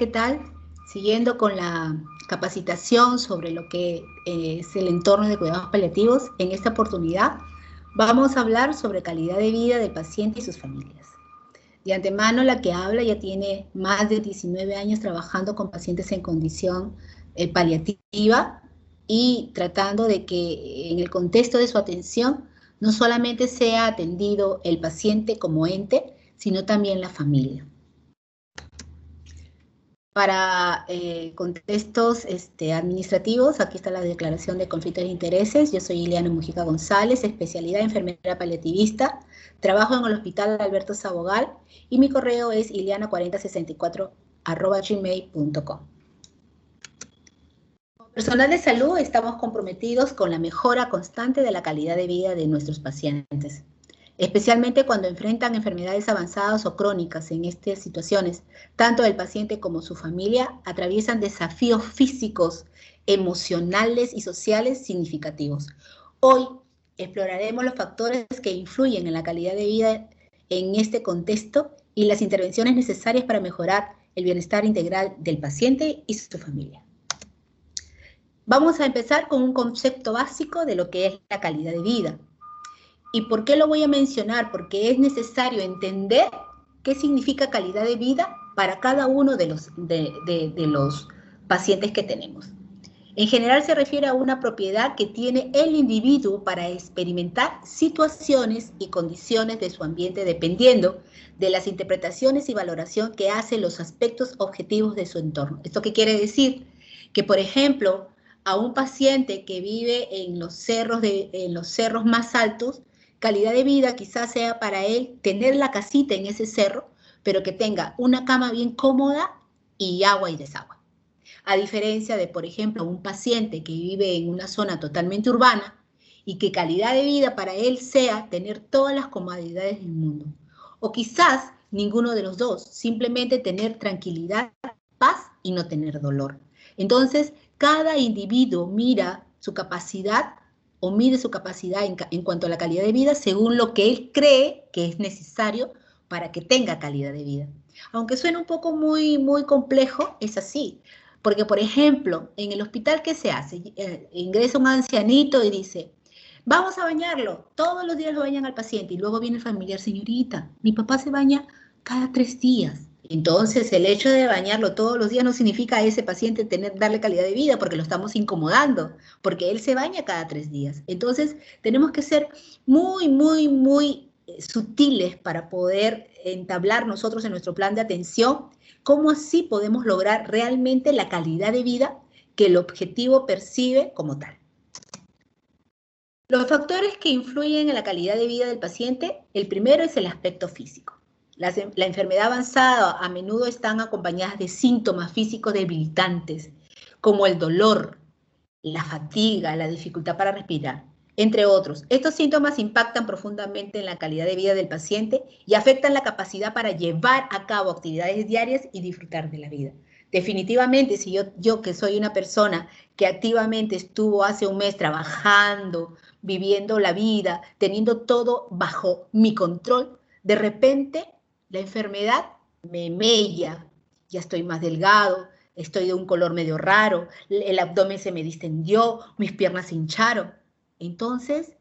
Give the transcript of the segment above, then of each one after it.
¿qué tal? Siguiendo con la capacitación sobre lo que es el entorno de cuidados paliativos, en esta oportunidad vamos a hablar sobre calidad de vida del paciente y sus familias. De antemano, la que habla ya tiene más de 19 años trabajando con pacientes en condición paliativa y tratando de que en el contexto de su atención no solamente sea atendido el paciente como ente, sino también la familia. Para contextos administrativos, aquí está la declaración de conflictos de intereses. Yo soy Ileana Mujica González, especialidad enfermera paliativista. Trabajo en el Hospital Alberto Sabogal y mi correo es iliana4064@gmail.com. Como personal de salud estamos comprometidos con la mejora constante de la calidad de vida de nuestros pacientes, especialmente cuando enfrentan enfermedades avanzadas o crónicas. En estas situaciones, tanto el paciente como su familia atraviesan desafíos físicos, emocionales y sociales significativos. Hoy exploraremos los factores que influyen en la calidad de vida en este contexto y las intervenciones necesarias para mejorar el bienestar integral del paciente y su familia. Vamos a empezar con un concepto básico de lo que es la calidad de vida. ¿Y por qué lo voy a mencionar? Porque es necesario entender qué significa calidad de vida para cada uno de los pacientes que tenemos. En general se refiere a una propiedad que tiene el individuo para experimentar situaciones y condiciones de su ambiente dependiendo de las interpretaciones y valoración que hace los aspectos objetivos de su entorno. ¿Esto qué quiere decir? Que, por ejemplo, a un paciente que vive en los cerros más altos, calidad de vida quizás sea para él tener la casita en ese cerro, pero que tenga una cama bien cómoda y agua y desagüe. A diferencia de, por ejemplo, un paciente que vive en una zona totalmente urbana y que calidad de vida para él sea tener todas las comodidades del mundo. O quizás ninguno de los dos, simplemente tener tranquilidad, paz y no tener dolor. Entonces, cada individuo mira su capacidad o mide su capacidad en cuanto a la calidad de vida según lo que él cree que es necesario para que tenga calidad de vida. Aunque suene un poco muy complejo, es así. Porque, por ejemplo, en el hospital, ¿qué se hace? Ingresa un ancianito y dice, vamos a bañarlo. Todos los días lo bañan al paciente y luego viene el familiar, señorita, mi papá se baña cada 3 días. Entonces, el hecho de bañarlo todos los días no significa a ese paciente darle calidad de vida porque lo estamos incomodando, porque él se baña cada 3 días. Entonces, tenemos que ser muy sutiles para poder entablar nosotros en nuestro plan de atención cómo así podemos lograr realmente la calidad de vida que el objetivo percibe como tal. Los factores que influyen en la calidad de vida del paciente, el primero es el aspecto físico. La enfermedad avanzada a menudo están acompañadas de síntomas físicos debilitantes, como el dolor, la fatiga, la dificultad para respirar, entre otros. Estos síntomas impactan profundamente en la calidad de vida del paciente y afectan la capacidad para llevar a cabo actividades diarias y disfrutar de la vida. Definitivamente, si yo que soy una persona que activamente estuvo hace un mes trabajando, viviendo la vida, teniendo todo bajo mi control, de repente la enfermedad me mella, ya estoy más delgado, estoy de un color medio raro, el abdomen se me distendió, mis piernas se hincharon. Entonces,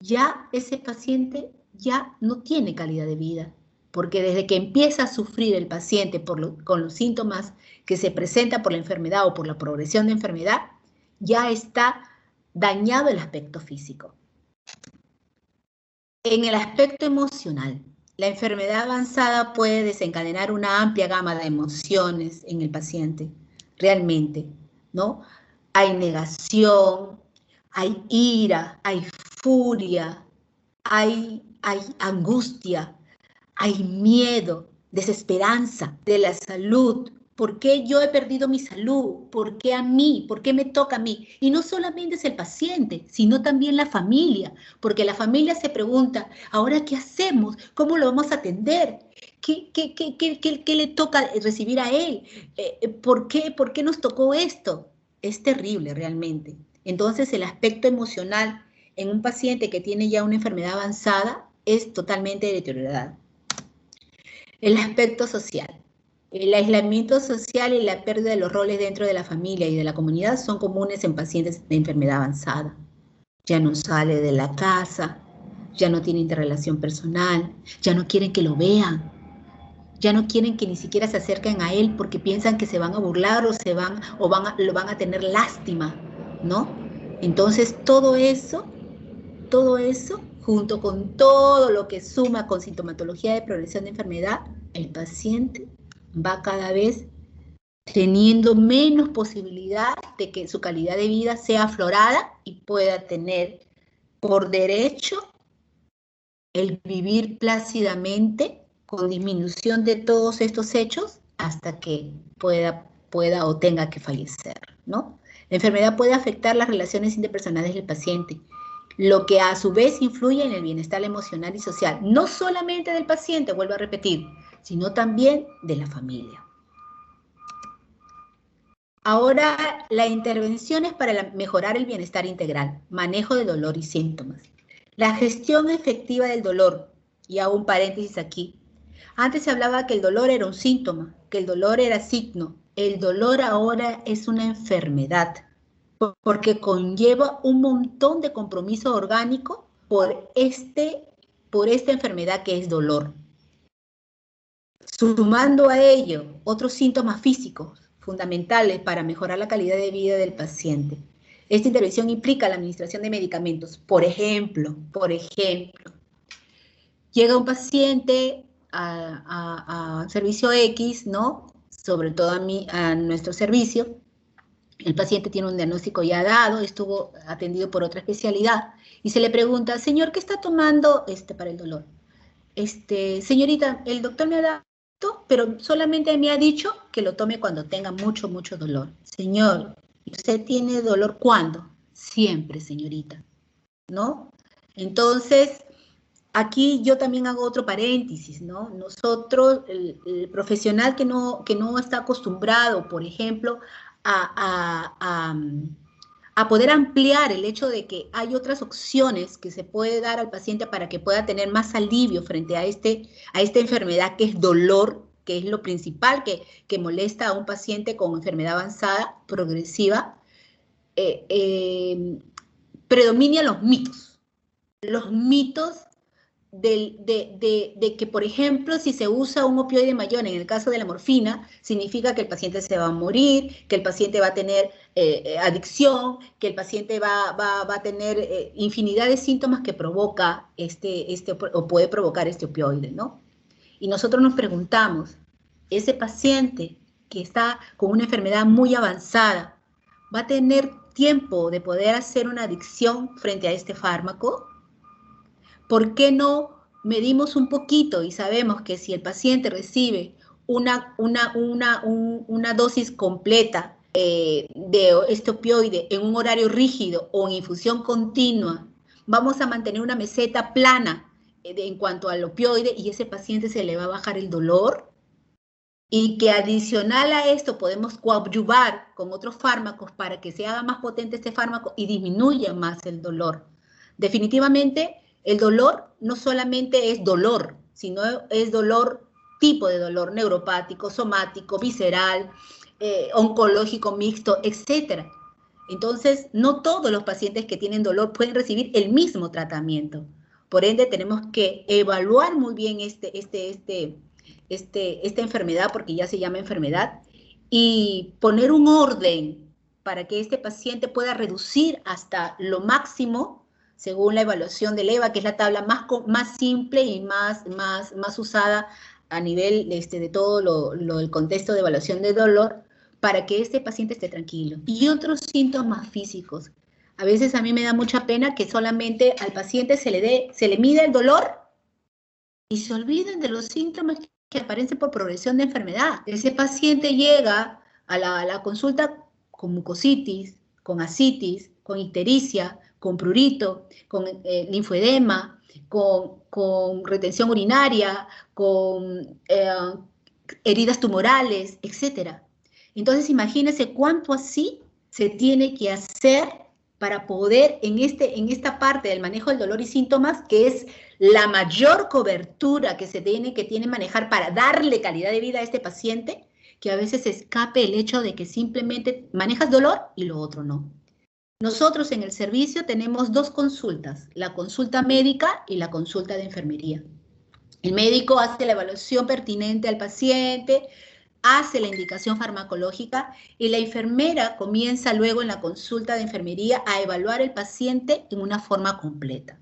ya ese paciente ya no tiene calidad de vida, porque desde que empieza a sufrir el paciente con los síntomas que se presentan por la enfermedad o por la progresión de enfermedad, ya está dañado el aspecto físico. En el aspecto emocional, la enfermedad avanzada puede desencadenar una amplia gama de emociones en el paciente, realmente, ¿no? Hay negación, hay ira, hay furia, hay angustia, hay miedo, desesperanza de la salud. ¿Por qué yo he perdido mi salud? ¿Por qué a mí? ¿Por qué me toca a mí? Y no solamente es el paciente, sino también la familia, porque la familia se pregunta, ¿ahora qué hacemos? ¿Cómo lo vamos a atender? ¿Qué le toca recibir a él? ¿Por qué nos tocó esto? Es terrible realmente. Entonces el aspecto emocional en un paciente que tiene ya una enfermedad avanzada es totalmente deteriorado. El aspecto social. El aislamiento social y la pérdida de los roles dentro de la familia y de la comunidad son comunes en pacientes de enfermedad avanzada. Ya no sale de la casa, ya no tiene interrelación personal, ya no quieren que lo vean, ya no quieren que ni siquiera se acerquen a él porque piensan que se van a burlar o lo van a tener lástima, ¿no? Entonces todo eso, junto con todo lo que suma con sintomatología de progresión de enfermedad, el paciente va cada vez teniendo menos posibilidad de que su calidad de vida sea aflorada y pueda tener por derecho el vivir plácidamente con disminución de todos estos hechos hasta que pueda o tenga que fallecer, ¿no? La enfermedad puede afectar las relaciones interpersonales del paciente, lo que a su vez influye en el bienestar emocional y social, no solamente del paciente, vuelvo a repetir, sino también de la familia. Ahora, las intervenciones para mejorar el bienestar integral, manejo del dolor y síntomas. La gestión efectiva del dolor, y hago un paréntesis aquí. Antes se hablaba que el dolor era un síntoma, que el dolor era signo. El dolor ahora es una enfermedad, porque conlleva un montón de compromiso orgánico por esta enfermedad que es dolor. Sumando a ello otros síntomas físicos fundamentales para mejorar la calidad de vida del paciente. Esta intervención implica la administración de medicamentos. Por ejemplo, llega un paciente a servicio X, ¿no? Sobre todo a nuestro servicio. El paciente tiene un diagnóstico ya dado, estuvo atendido por otra especialidad, y se le pregunta, señor, ¿qué está tomando para el dolor? Señorita, el doctor me ha dado, pero solamente me ha dicho que lo tome cuando tenga mucho, mucho dolor. Señor, ¿usted tiene dolor cuándo? Siempre, señorita, ¿no? Entonces, aquí yo también hago otro paréntesis, ¿no? Nosotros, el profesional que no está acostumbrado, por ejemplo, a poder ampliar el hecho de que hay otras opciones que se puede dar al paciente para que pueda tener más alivio frente a esta enfermedad que es dolor, que es lo principal que molesta a un paciente con enfermedad avanzada, progresiva, predominan los mitos. Los mitos de que, por ejemplo, si se usa un opioide mayor, en el caso de la morfina, significa que el paciente se va a morir, que el paciente va a tener adicción, que el paciente va a tener infinidad de síntomas que provoca o puede provocar este opioide, ¿no? Y nosotros nos preguntamos, ese paciente que está con una enfermedad muy avanzada, ¿va a tener tiempo de poder hacer una adicción frente a este fármaco? ¿Por qué no medimos un poquito y sabemos que si el paciente recibe una dosis completa de este opioide en un horario rígido o en infusión continua, vamos a mantener una meseta plana en cuanto al opioide y ese paciente se le va a bajar el dolor? Y que adicional a esto podemos coadyuvar con otros fármacos para que se haga más potente este fármaco y disminuya más el dolor. Definitivamente, el dolor no solamente es dolor, sino es tipo de dolor neuropático, somático, visceral, oncológico mixto, etc. Entonces, no todos los pacientes que tienen dolor pueden recibir el mismo tratamiento. Por ende, tenemos que evaluar muy bien esta enfermedad, porque ya se llama enfermedad, y poner un orden para que este paciente pueda reducir hasta lo máximo, según la evaluación del EVA, que es la tabla más simple y más usada a nivel de todo el contexto de evaluación de dolor, para que este paciente esté tranquilo. Y otros síntomas físicos. A veces a mí me da mucha pena que solamente al paciente se le mide el dolor y se olviden de los síntomas que aparecen por progresión de enfermedad. Ese paciente llega a la consulta con mucositis, con ascitis, con ictericia, con prurito, con linfoedema, con retención urinaria, con heridas tumorales, etc. Entonces, imagínense cuánto así se tiene que hacer para poder en esta parte del manejo del dolor y síntomas, que es la mayor cobertura que tiene que manejar para darle calidad de vida a este paciente, que a veces escape el hecho de que simplemente manejas dolor y lo otro no. Nosotros en el servicio tenemos dos consultas, la consulta médica y la consulta de enfermería. El médico hace la evaluación pertinente al paciente, hace la indicación farmacológica y la enfermera comienza luego en la consulta de enfermería a evaluar el paciente en una forma completa.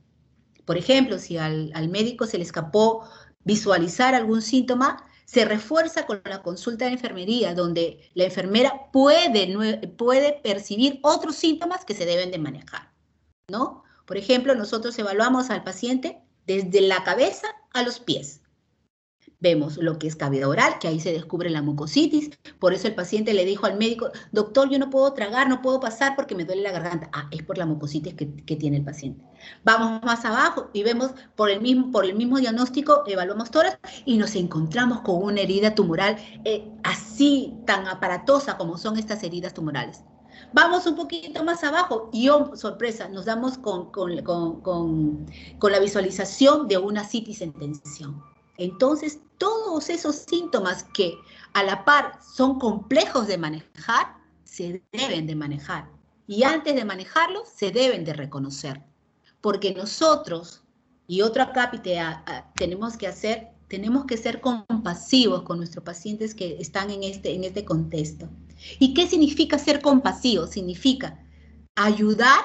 Por ejemplo, si al médico se le escapó visualizar algún síntoma, se refuerza con la consulta de enfermería, donde la enfermera puede percibir otros síntomas que se deben de manejar, ¿no? Por ejemplo, nosotros evaluamos al paciente desde la cabeza a los pies. Vemos lo que es cavidad oral, que ahí se descubre la mucositis. Por eso el paciente le dijo al médico, doctor, yo no puedo tragar, no puedo pasar porque me duele la garganta. Ah, es por la mucositis que tiene el paciente. Vamos más abajo y vemos por el mismo diagnóstico, evaluamos tórax y nos encontramos con una herida tumoral así tan aparatosa como son estas heridas tumorales. Vamos un poquito más abajo y, oh, sorpresa, nos damos con la visualización de una citis en tensión. Entonces, todos esos síntomas que a la par son complejos de manejar, se deben de manejar. Y antes de manejarlos, se deben de reconocer. Porque nosotros, y otro acápite tenemos que ser compasivos con nuestros pacientes que están en este contexto. ¿Y qué significa ser compasivo? Significa ayudar,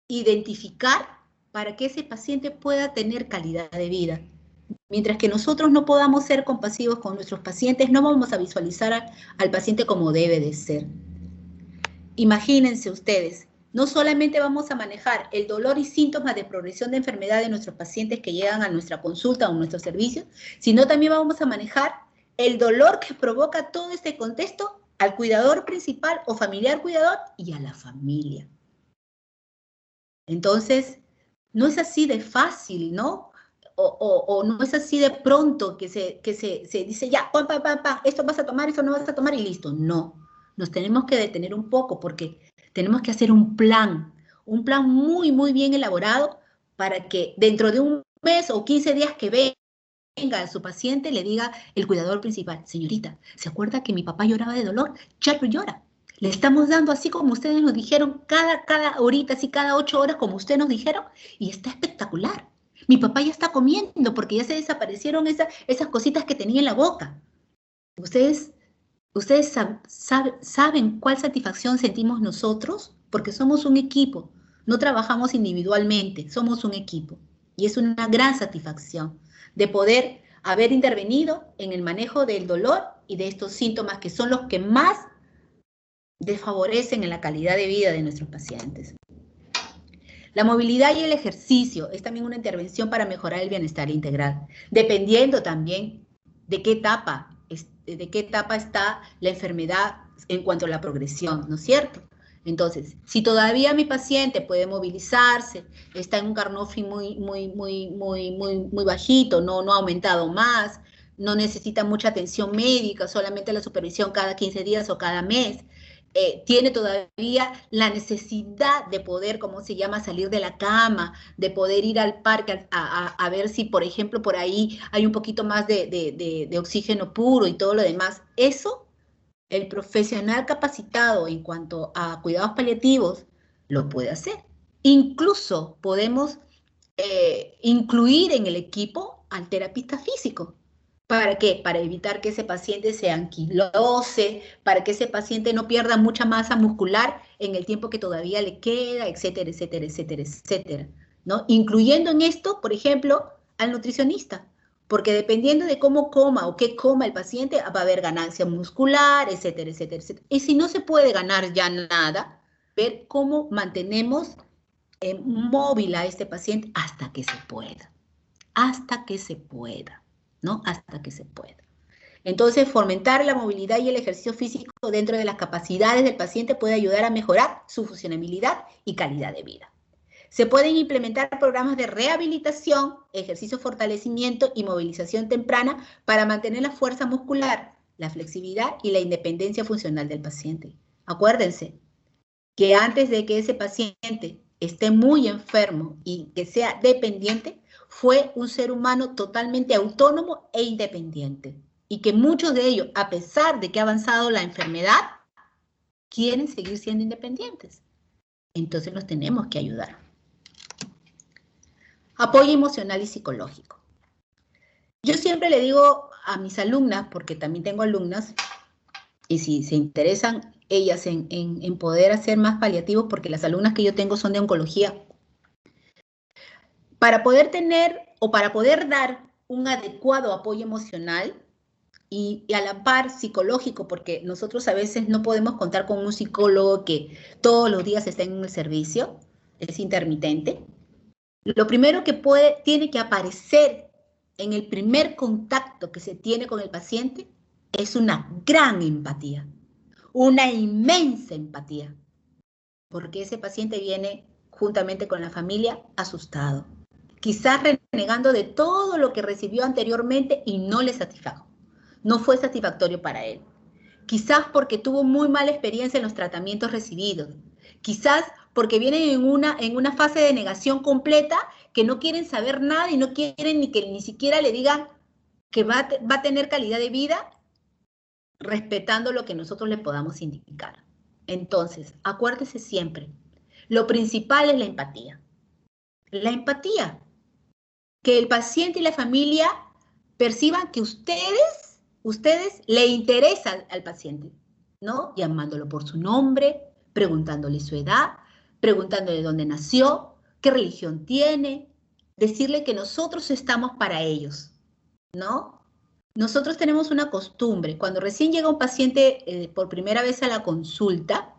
identificar para que ese paciente pueda tener calidad de vida. Mientras que nosotros no podamos ser compasivos con nuestros pacientes, no vamos a visualizar al paciente como debe de ser. Imagínense ustedes, no solamente vamos a manejar el dolor y síntomas de progresión de enfermedad de nuestros pacientes que llegan a nuestra consulta o a nuestro servicio, sino también vamos a manejar el dolor que provoca todo este contexto al cuidador principal o familiar cuidador y a la familia. Entonces, no es así de fácil, ¿no? O no es así de pronto que se dice, ya, pam, pam, pam, pam, esto vas a tomar, esto no vas a tomar y listo. No, nos tenemos que detener un poco porque tenemos que hacer un plan muy, muy bien elaborado para que dentro de un mes o 15 días que venga a su paciente le diga el cuidador principal, señorita, ¿se acuerda que mi papá lloraba de dolor? Ya no llora. Le estamos dando así como ustedes nos dijeron, cada horita, así cada 8 horas como ustedes nos dijeron, y está espectacular. Mi papá ya está comiendo porque ya se desaparecieron esas cositas que tenía en la boca. Ustedes saben cuál satisfacción sentimos nosotros, porque somos un equipo, no trabajamos individualmente, somos un equipo. Y es una gran satisfacción de poder haber intervenido en el manejo del dolor y de estos síntomas que son los que más desfavorecen en la calidad de vida de nuestros pacientes. La movilidad y el ejercicio es también una intervención para mejorar el bienestar integral, dependiendo también de qué etapa está la enfermedad en cuanto a la progresión, ¿no es cierto? Entonces, si todavía mi paciente puede movilizarse, está en un Carnofri muy bajito, no ha aumentado más, no necesita mucha atención médica, solamente la supervisión cada 15 días o cada mes, tiene todavía la necesidad de poder, ¿cómo se llama?, salir de la cama, de poder ir al parque a ver si, por ejemplo, por ahí hay un poquito más de oxígeno puro y todo lo demás. Eso, el profesional capacitado en cuanto a cuidados paliativos lo puede hacer. Incluso podemos incluir en el equipo al terapista físico. ¿Para qué? Para evitar que ese paciente se anquilose, para que ese paciente no pierda mucha masa muscular en el tiempo que todavía le queda, etcétera, etcétera, etcétera, etcétera, ¿no? Incluyendo en esto, por ejemplo, al nutricionista, porque dependiendo de cómo coma o qué coma el paciente, va a haber ganancia muscular, etcétera, etcétera, etcétera. Y si no se puede ganar ya nada, ver cómo mantenemos móvil a este paciente hasta que se pueda, ¿no? Hasta que se pueda. Entonces, fomentar la movilidad y el ejercicio físico dentro de las capacidades del paciente puede ayudar a mejorar su funcionabilidad y calidad de vida. Se pueden implementar programas de rehabilitación, ejercicio, fortalecimiento y movilización temprana para mantener la fuerza muscular, la flexibilidad y la independencia funcional del paciente. Acuérdense, que antes de que ese paciente esté muy enfermo y que sea dependiente, fue un ser humano totalmente autónomo e independiente. Y que muchos de ellos, a pesar de que ha avanzado la enfermedad, quieren seguir siendo independientes. Entonces los tenemos que ayudar. Apoyo emocional y psicológico. Yo siempre le digo a mis alumnas, porque también tengo alumnas, y si se interesan ellas en poder hacer más paliativos, porque las alumnas que yo tengo son de oncología, para poder tener o para poder dar un adecuado apoyo emocional y a la par psicológico, porque nosotros a veces no podemos contar con un psicólogo que todos los días esté en el servicio, es intermitente. Lo primero que tiene que aparecer en el primer contacto que se tiene con el paciente es una gran empatía, una inmensa empatía, porque ese paciente viene juntamente con la familia asustado, quizás renegando de todo lo que recibió anteriormente y no le satisfajo, no fue satisfactorio para él. Quizás porque tuvo muy mala experiencia en los tratamientos recibidos, quizás porque vienen en una fase de negación completa, que no quieren saber nada y no quieren ni que ni siquiera le digan que va a tener calidad de vida, respetando lo que nosotros le podamos indicar. Entonces, acuérdese siempre, lo principal es la empatía. La empatía, que el paciente y la familia perciban que ustedes le interesan al paciente, ¿no? Llamándolo por su nombre, preguntándole su edad, preguntándole dónde nació, qué religión tiene, decirle que nosotros estamos para ellos, ¿no? Nosotros tenemos una costumbre, cuando recién llega un paciente por primera vez a la consulta,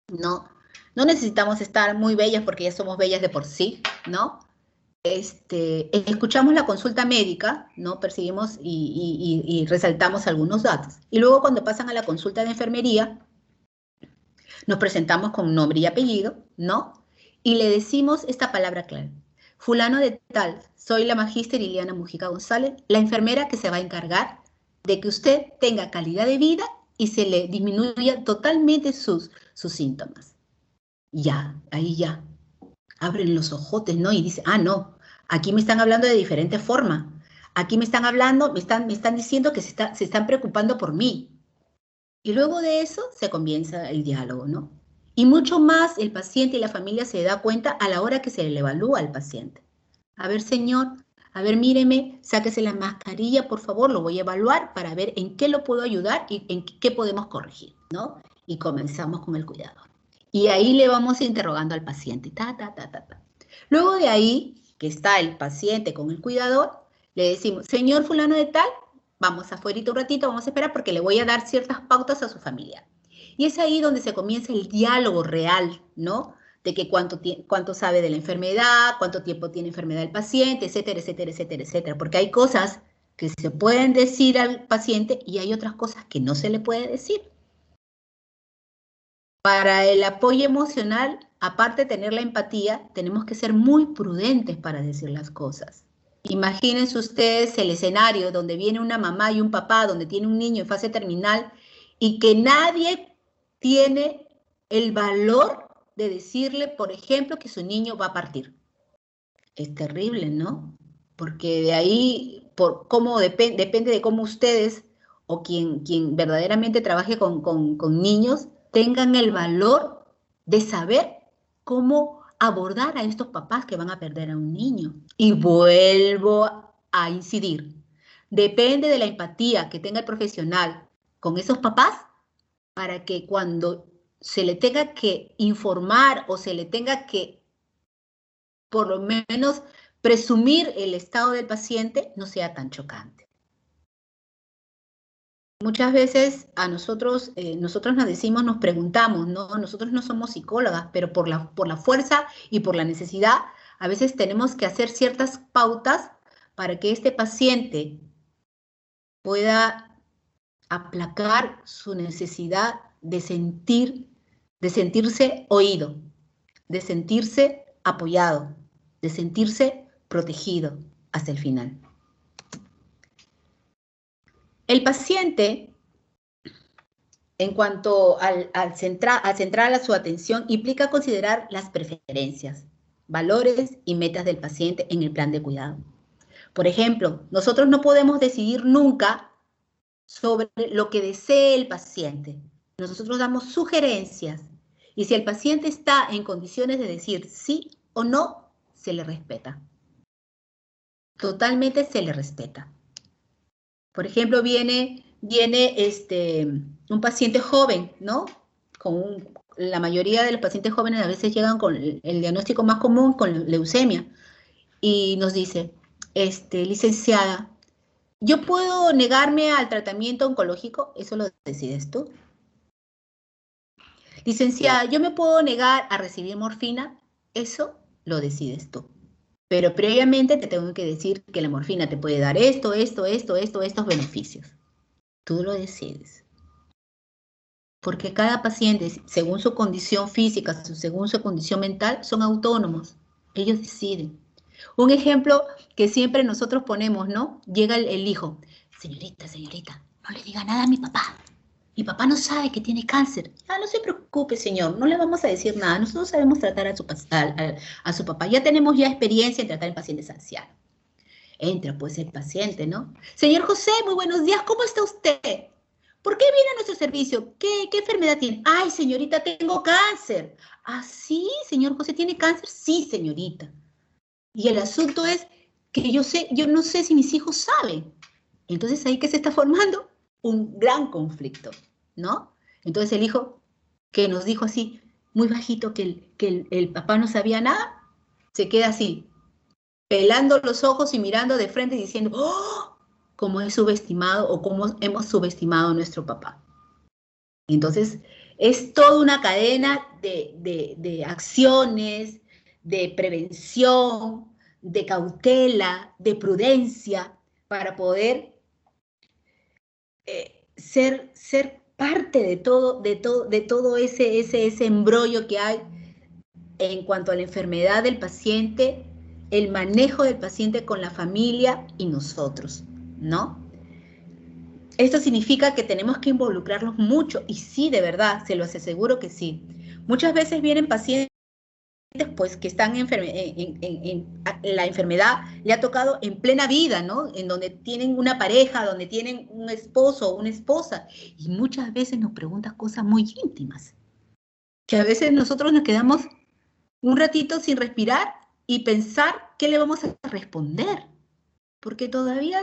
¿no? No necesitamos estar muy bellas porque ya somos bellas de por sí, ¿no? Escuchamos la consulta médica, ¿no? Percibimos y resaltamos algunos datos. Y luego cuando pasan a la consulta de enfermería, nos presentamos con nombre y apellido, ¿no? Y le decimos esta palabra clave. Fulano de tal, soy la magíster Liliana Mujica González, la enfermera que se va a encargar de que usted tenga calidad de vida y se le disminuya totalmente sus síntomas. Ya, ahí ya. Abren los ojotes, ¿no? Y dice, ah, no, aquí me están hablando de diferente forma. Aquí me están hablando, me están diciendo que se están preocupando por mí. Y luego de eso se comienza el diálogo, ¿no? Y mucho más el paciente y la familia se da cuenta a la hora que se le evalúa al paciente. A ver, señor, a ver, míreme, sáquese la mascarilla, por favor, lo voy a evaluar para ver en qué lo puedo ayudar y en qué podemos corregir, ¿no? Y comenzamos con el cuidador. Y ahí le vamos interrogando al paciente, Luego de ahí, que está el paciente con el cuidador, le decimos, señor fulano de tal, vamos afuera un ratito, vamos a esperar porque le voy a dar ciertas pautas a su familia. Y es ahí donde se comienza el diálogo real, ¿no? De que cuánto sabe de la enfermedad, cuánto tiempo tiene enfermedad el paciente, etcétera, etcétera, etcétera, etcétera. Porque hay cosas que se pueden decir al paciente y hay otras cosas que no se le puede decir. Para el apoyo emocional, aparte de tener la empatía, tenemos que ser muy prudentes para decir las cosas. Imagínense ustedes el escenario donde viene una mamá y un papá, donde tiene un niño en fase terminal y que nadie tiene el valor de decirle, por ejemplo, que su niño va a partir. Es terrible, ¿no? Porque de ahí, por cómo depende de cómo ustedes o quien verdaderamente trabaje con niños tengan el valor de saber cómo abordar a estos papás que van a perder a un niño. Y vuelvo a incidir, depende de la empatía que tenga el profesional con esos papás para que cuando se le tenga que informar o se le tenga que por lo menos presumir el estado del paciente no sea tan chocante. Muchas veces a nosotros nos decimos, nos preguntamos, ¿no? Nosotros no somos psicólogas, pero por la fuerza y por la necesidad, a veces tenemos que hacer ciertas pautas para que este paciente pueda aplacar su necesidad de sentirse oído, de sentirse apoyado, de sentirse protegido hasta el final. El paciente en cuanto al centrar su atención, implica considerar las preferencias, valores y metas del paciente en el plan de cuidado. Por ejemplo, nosotros no podemos decidir nunca sobre lo que desee el paciente. Nosotros damos sugerencias y si el paciente está en condiciones de decir sí o no, se le respeta. Totalmente se le respeta. Por ejemplo, viene un paciente joven, ¿no? La mayoría de los pacientes jóvenes a veces llegan con el diagnóstico más común, con leucemia, y nos dice, licenciada, ¿yo puedo negarme al tratamiento oncológico? Eso lo decides tú. Licenciada, ¿yo me puedo negar a recibir morfina? Eso lo decides tú. Pero previamente te tengo que decir que la morfina te puede dar estos beneficios. Tú lo decides. Porque cada paciente, según su condición física, según su condición mental, son autónomos. Ellos deciden. Un ejemplo que siempre nosotros ponemos, ¿no? Llega el hijo. Señorita, no le diga nada a mi papá. Mi papá no sabe que tiene cáncer. Ah, no se preocupe, señor, no le vamos a decir nada. Nosotros sabemos tratar a su papá. Ya tenemos experiencia en tratar en pacientes ancianos. Entra pues el paciente, ¿no? Señor José, muy buenos días, ¿cómo está usted? ¿Por qué viene a nuestro servicio? ¿Qué enfermedad tiene? Ay, señorita, tengo cáncer. ¿Ah, sí, señor José, tiene cáncer? Sí, señorita. Y el asunto es que yo no sé si mis hijos saben. Entonces ahí que se está formando un gran conflicto, ¿no? Entonces el hijo que nos dijo así, muy bajito, que el papá no sabía nada, se queda así, pelando los ojos y mirando de frente y diciendo, ¡oh! Cómo es subestimado o cómo hemos subestimado a nuestro papá. Entonces, es toda una cadena de acciones, de prevención, de cautela, de prudencia, para poder ser parte de todo ese embrollo que hay en cuanto a la enfermedad del paciente, el manejo del paciente con la familia y nosotros, ¿no? Esto significa que tenemos que involucrarlos mucho, y sí, de verdad, se los aseguro que sí. Muchas veces vienen pacientes pues que están la enfermedad le ha tocado en plena vida, ¿no? En donde tienen una pareja, donde tienen un esposo o una esposa, y muchas veces nos preguntan cosas muy íntimas, que a veces nosotros nos quedamos un ratito sin respirar y pensar qué le vamos a responder, porque todavía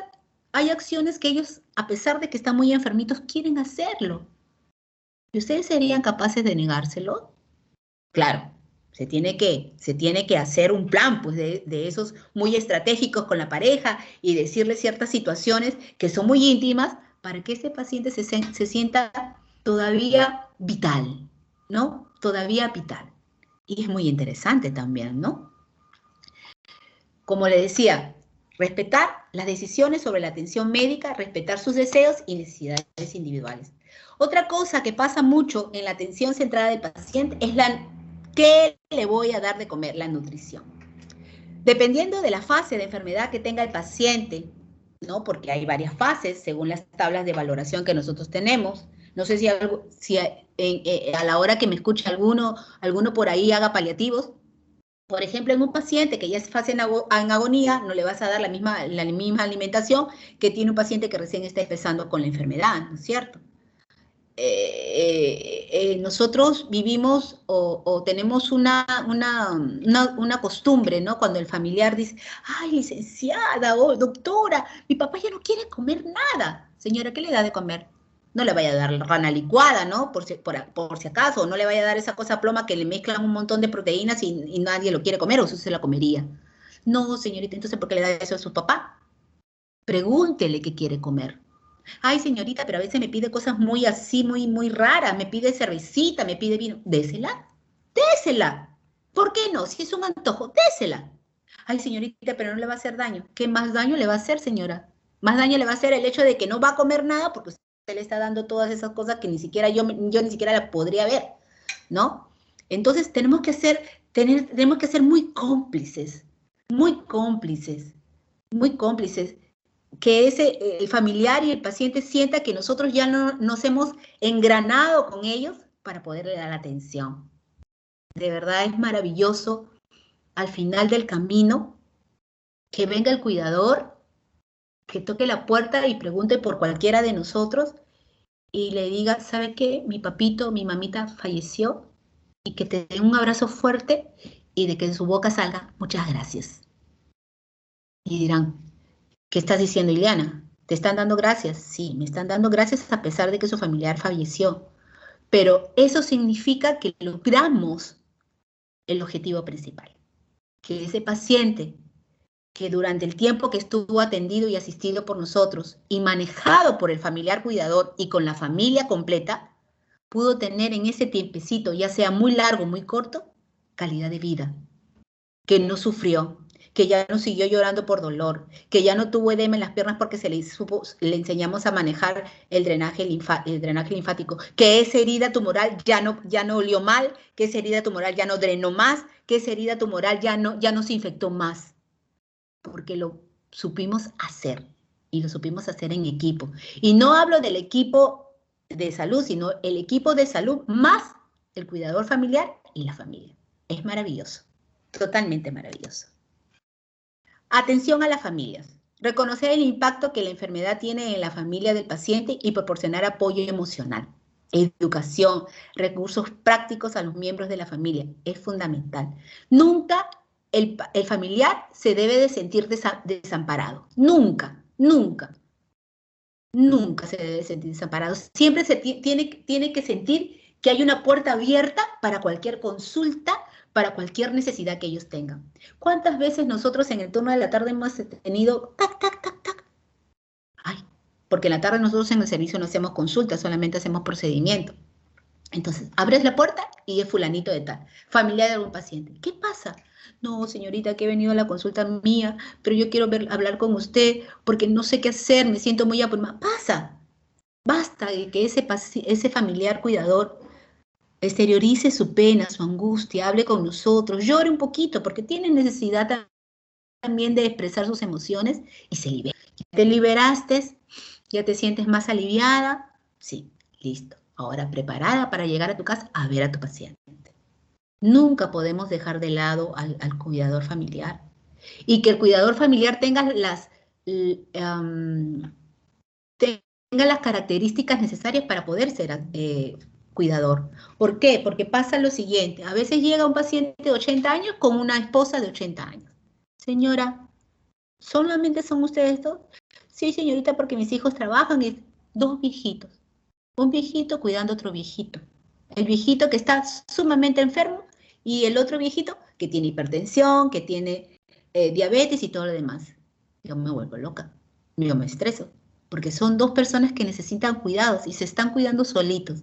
hay acciones que ellos, a pesar de que están muy enfermitos, quieren hacerlo. ¿Y ustedes serían capaces de negárselo? Claro, se tiene que hacer un plan, pues, de esos muy estratégicos con la pareja y decirle ciertas situaciones que son muy íntimas para que ese paciente se sienta todavía vital, ¿no? Todavía vital. Y es muy interesante también, ¿no? Como le decía, respetar las decisiones sobre la atención médica, respetar sus deseos y necesidades individuales. Otra cosa que pasa mucho en la atención centrada del paciente es ¿qué le voy a dar de comer? La nutrición. Dependiendo de la fase de enfermedad que tenga el paciente, ¿no? Porque hay varias fases según las tablas de valoración que nosotros tenemos. No sé si a la hora que me escuche alguno por ahí haga paliativos. Por ejemplo, en un paciente que ya es fase en agonía, no le vas a dar la misma alimentación que tiene un paciente que recién está empezando con la enfermedad, ¿no es cierto? Nosotros vivimos o tenemos una costumbre, ¿no? Cuando el familiar dice, ay, licenciada, o doctora, mi papá ya no quiere comer nada. Señora, ¿qué le da de comer? No le vaya a dar la rana licuada, ¿no? Por si acaso, no le vaya a dar esa cosa ploma que le mezclan un montón de proteínas y nadie lo quiere comer, o eso se la comería. No, señorita, entonces, ¿por qué le da eso a su papá? Pregúntele qué quiere comer. Ay, señorita, pero a veces me pide cosas muy así, muy raras, me pide cervecita, me pide vino. Désela, désela. ¿Por qué no? Si es un antojo, désela. Ay, señorita, pero no le va a hacer daño. ¿Qué más daño le va a hacer, señora? Más daño le va a hacer el hecho de que no va a comer nada porque usted le está dando todas esas cosas que ni siquiera yo ni siquiera la podría ver, ¿no? Entonces tenemos que ser muy cómplices, muy cómplices, muy cómplices. que el familiar y el paciente sienta que nosotros ya no nos hemos engranado con ellos para poderle dar atención. De verdad es maravilloso al final del camino que venga el cuidador, que toque la puerta y pregunte por cualquiera de nosotros y le diga, ¿sabe qué? Mi papito, mi mamita falleció, y que te dé un abrazo fuerte y de que de su boca salga, muchas gracias. Y dirán, ¿qué estás diciendo, Ileana? ¿Te están dando gracias? Sí, me están dando gracias a pesar de que su familiar falleció. Pero eso significa que logramos el objetivo principal. Que ese paciente que durante el tiempo que estuvo atendido y asistido por nosotros y manejado por el familiar cuidador y con la familia completa, pudo tener en ese tiempecito, ya sea muy largo o muy corto, calidad de vida, que no sufrió, que ya no siguió llorando por dolor, que ya no tuvo edema en las piernas porque le enseñamos a manejar el drenaje linfático, que esa herida tumoral ya no olió mal, que esa herida tumoral ya no drenó más, que esa herida tumoral ya no se infectó más, porque lo supimos hacer, y lo supimos hacer en equipo. Y no hablo del equipo de salud, sino el equipo de salud más el cuidador familiar y la familia. Es maravilloso, totalmente maravilloso. Atención a las familias. Reconocer el impacto que la enfermedad tiene en la familia del paciente y proporcionar apoyo emocional. Educación, recursos prácticos a los miembros de la familia. Es fundamental. Nunca el familiar se debe de sentir desamparado. Nunca, nunca. Nunca se debe sentir desamparado. Siempre se tiene que sentir que hay una puerta abierta para cualquier consulta, para cualquier necesidad que ellos tengan. ¿Cuántas veces nosotros en el turno de la tarde hemos tenido tac, tac, tac, tac? Ay, porque en la tarde nosotros en el servicio no hacemos consultas, solamente hacemos procedimiento. Entonces, abres la puerta y es fulanito de tal, familiar de algún paciente. ¿Qué pasa? No, señorita, que he venido a la consulta mía, pero yo quiero hablar con usted porque no sé qué hacer, me siento muy abrumada. Pasa, basta de que ese familiar cuidador exteriorice su pena, su angustia, hable con nosotros, llore un poquito, porque tiene necesidad también de expresar sus emociones y se libera. ¿Ya te liberaste? ¿Ya te sientes más aliviada? Sí, listo. Ahora preparada para llegar a tu casa a ver a tu paciente. Nunca podemos dejar de lado al cuidador familiar. Y que el cuidador familiar tenga las características necesarias para poder ser cuidador. ¿Por qué? Porque pasa lo siguiente. A veces llega un paciente de 80 años con una esposa de 80 años. Señora, ¿solamente son ustedes dos? Sí, señorita, porque mis hijos trabajan y dos viejitos. Un viejito cuidando a otro viejito. El viejito que está sumamente enfermo y el otro viejito que tiene hipertensión, que tiene diabetes y todo lo demás. Yo me vuelvo loca, yo me estreso, porque son dos personas que necesitan cuidados y se están cuidando solitos.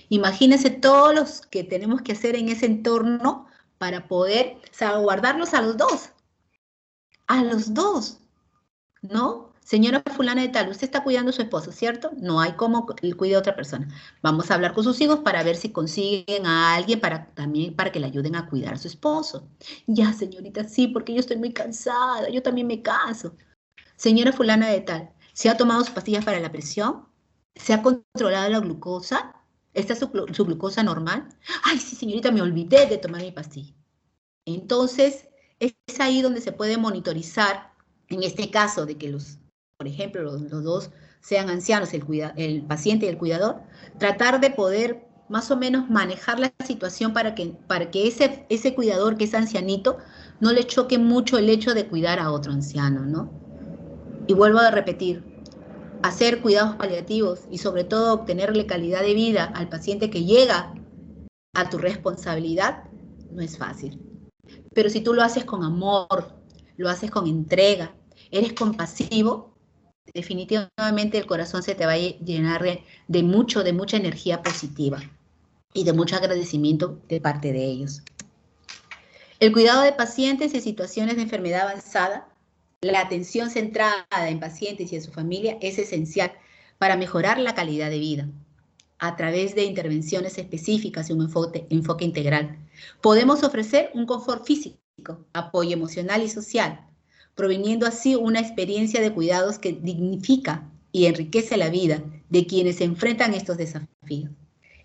Imagínense todos los que tenemos que hacer en ese entorno para poder salvaguardarlos a los dos, ¿no? Señora fulana de tal, usted está cuidando a su esposo, ¿cierto? No hay cómo cuide a otra persona. Vamos a hablar con sus hijos para ver si consiguen a alguien también para que le ayuden a cuidar a su esposo. Ya, señorita, sí, porque yo estoy muy cansada, yo también me canso. Señora fulana de tal, ¿se ha tomado sus pastillas para la presión? ¿Se ha controlado la glucosa? ¿Está su glucosa normal? Ay, sí, señorita, me olvidé de tomar mi pastilla. Entonces, es ahí donde se puede monitorizar, en este caso de que por ejemplo, los dos sean ancianos, el paciente y el cuidador, tratar de poder más o menos manejar la situación para que ese cuidador que es ancianito no le choque mucho el hecho de cuidar a otro anciano, ¿no? Y vuelvo a repetir, hacer cuidados paliativos y sobre todo obtenerle calidad de vida al paciente que llega a tu responsabilidad no es fácil. Pero si tú lo haces con amor, lo haces con entrega, eres compasivo, definitivamente el corazón se te va a llenar de mucha energía positiva y de mucho agradecimiento de parte de ellos. El cuidado de pacientes en situaciones de enfermedad avanzada, la atención centrada en pacientes y en su familia es esencial para mejorar la calidad de vida a través de intervenciones específicas y un enfoque integral. Podemos ofrecer un confort físico, apoyo emocional y social, proveniendo así una experiencia de cuidados que dignifica y enriquece la vida de quienes se enfrentan estos desafíos.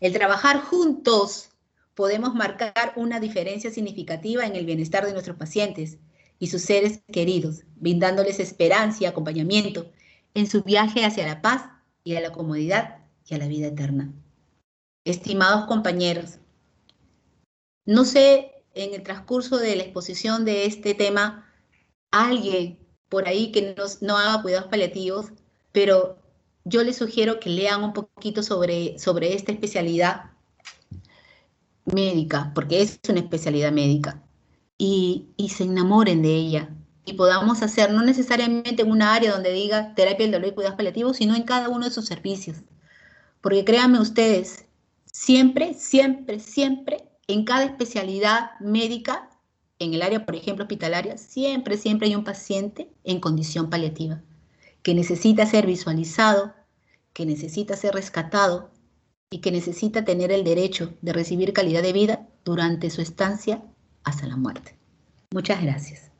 El trabajar juntos podemos marcar una diferencia significativa en el bienestar de nuestros pacientes y sus seres queridos, brindándoles esperanza y acompañamiento en su viaje hacia la paz y a la comodidad y a la vida eterna. Estimados compañeros, no sé, en el transcurso de la exposición de este tema, alguien por ahí que no haga cuidados paliativos, pero yo les sugiero que lean un poquito sobre esta especialidad médica, porque es una especialidad médica, y se enamoren de ella, y podamos hacer, no necesariamente en una área donde diga terapia del dolor y cuidados paliativos, sino en cada uno de sus servicios. Porque créanme ustedes, siempre, siempre, siempre, en cada especialidad médica, en el área, por ejemplo, hospitalaria, siempre, siempre hay un paciente en condición paliativa, que necesita ser visualizado, que necesita ser rescatado y que necesita tener el derecho de recibir calidad de vida durante su estancia hasta la muerte. Muchas gracias.